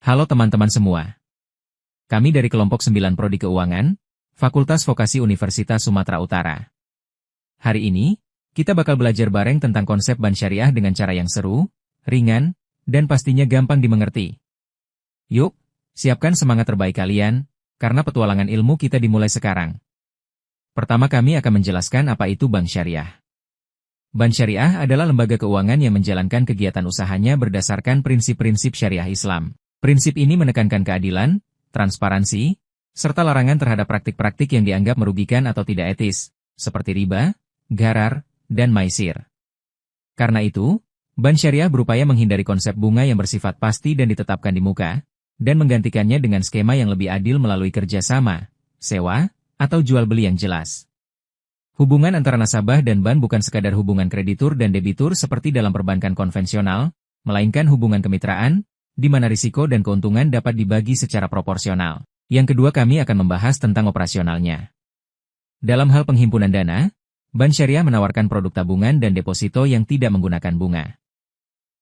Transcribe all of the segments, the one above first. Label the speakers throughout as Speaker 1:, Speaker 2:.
Speaker 1: Halo teman-teman semua. Kami dari kelompok 9 Prodi Keuangan, Fakultas Vokasi Universitas Sumatera Utara. Hari ini, kita bakal belajar bareng tentang konsep bank syariah dengan cara yang seru, ringan, dan pastinya gampang dimengerti. Yuk, siapkan semangat terbaik kalian, karena petualangan ilmu kita dimulai sekarang. Pertama kami akan menjelaskan apa itu bank syariah. Bank syariah adalah lembaga keuangan yang menjalankan kegiatan usahanya berdasarkan prinsip-prinsip syariah Islam. Prinsip ini menekankan keadilan, transparansi, serta larangan terhadap praktik-praktik yang dianggap merugikan atau tidak etis, seperti riba, gharar, dan maisir. Karena itu, bank syariah berupaya menghindari konsep bunga yang bersifat pasti dan ditetapkan di muka, dan menggantikannya dengan skema yang lebih adil melalui kerjasama, sewa, atau jual beli yang jelas. Hubungan antara nasabah dan bank bukan sekadar hubungan kreditur dan debitur seperti dalam perbankan konvensional, melainkan hubungan kemitraan, di mana risiko dan keuntungan dapat dibagi secara proporsional. Yang kedua kami akan membahas tentang operasionalnya. Dalam hal penghimpunan dana, bank syariah menawarkan produk tabungan dan deposito yang tidak menggunakan bunga.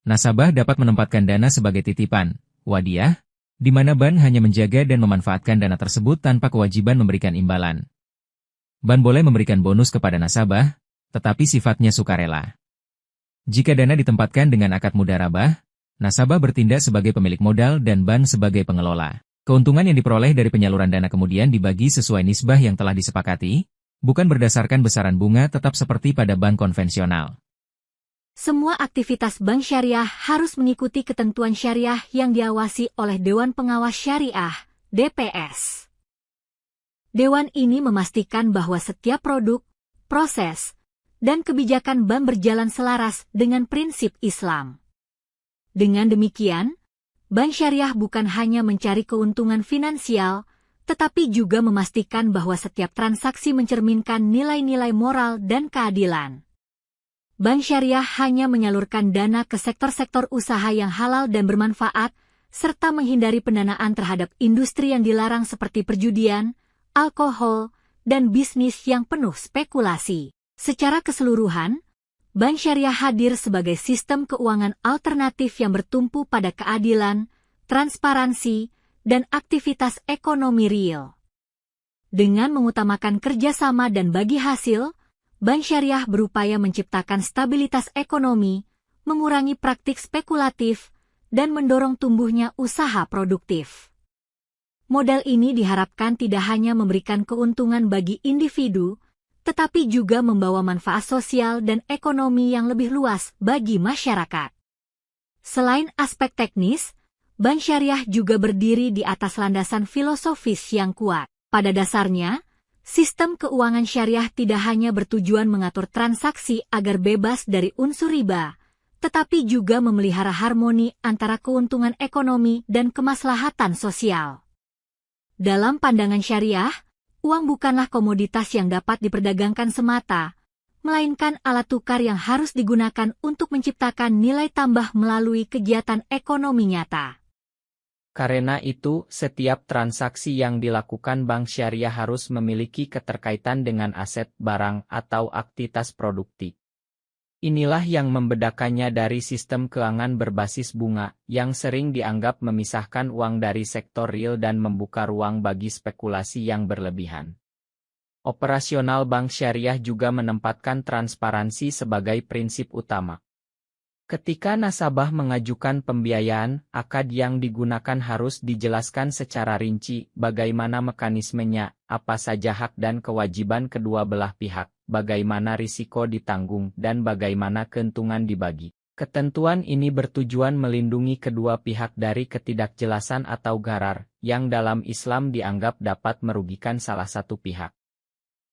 Speaker 1: Nasabah dapat menempatkan dana sebagai titipan, wadiah, di mana bank hanya menjaga dan memanfaatkan dana tersebut tanpa kewajiban memberikan imbalan. Bank boleh memberikan bonus kepada nasabah, tetapi sifatnya sukarela. Jika dana ditempatkan dengan akad mudharabah, nasabah bertindak sebagai pemilik modal dan bank sebagai pengelola. Keuntungan yang diperoleh dari penyaluran dana kemudian dibagi sesuai nisbah yang telah disepakati, bukan berdasarkan besaran bunga tetap seperti pada bank konvensional.
Speaker 2: Semua aktivitas bank syariah harus mengikuti ketentuan syariah yang diawasi oleh Dewan Pengawas Syariah, DPS. Dewan ini memastikan bahwa setiap produk, proses, dan kebijakan bank berjalan selaras dengan prinsip Islam. Dengan demikian, bank syariah bukan hanya mencari keuntungan finansial, tetapi juga memastikan bahwa setiap transaksi mencerminkan nilai-nilai moral dan keadilan. Bank syariah hanya menyalurkan dana ke sektor-sektor usaha yang halal dan bermanfaat, serta menghindari pendanaan terhadap industri yang dilarang seperti perjudian, alkohol, dan bisnis yang penuh spekulasi. Secara keseluruhan, bank syariah hadir sebagai sistem keuangan alternatif yang bertumpu pada keadilan, transparansi, dan aktivitas ekonomi real. Dengan mengutamakan kerjasama dan bagi hasil, bank syariah berupaya menciptakan stabilitas ekonomi, mengurangi praktik spekulatif, dan mendorong tumbuhnya usaha produktif. Model ini diharapkan tidak hanya memberikan keuntungan bagi individu, tetapi juga membawa manfaat sosial dan ekonomi yang lebih luas bagi masyarakat. Selain aspek teknis, bank syariah juga berdiri di atas landasan filosofis yang kuat. Pada dasarnya, sistem keuangan syariah tidak hanya bertujuan mengatur transaksi agar bebas dari unsur riba, tetapi juga memelihara harmoni antara keuntungan ekonomi dan kemaslahatan sosial. Dalam pandangan syariah, uang bukanlah komoditas yang dapat diperdagangkan semata, melainkan alat tukar yang harus digunakan untuk menciptakan nilai tambah melalui kegiatan ekonomi nyata.
Speaker 3: Karena itu, setiap transaksi yang dilakukan bank syariah harus memiliki keterkaitan dengan aset, barang, atau aktivitas produktif. Inilah yang membedakannya dari sistem keuangan berbasis bunga, yang sering dianggap memisahkan uang dari sektor real dan membuka ruang bagi spekulasi yang berlebihan. Operasional bank syariah juga menempatkan transparansi sebagai prinsip utama. Ketika nasabah mengajukan pembiayaan, akad yang digunakan harus dijelaskan secara rinci, bagaimana mekanismenya, apa saja hak dan kewajiban kedua belah pihak, bagaimana risiko ditanggung, dan bagaimana keuntungan dibagi. Ketentuan ini bertujuan melindungi kedua pihak dari ketidakjelasan atau gharar, yang dalam Islam dianggap dapat merugikan salah satu pihak.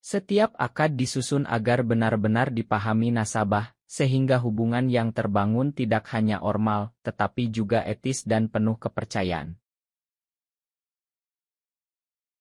Speaker 3: Setiap akad disusun agar benar-benar dipahami nasabah, sehingga hubungan yang terbangun tidak hanya formal, tetapi juga etis dan penuh kepercayaan.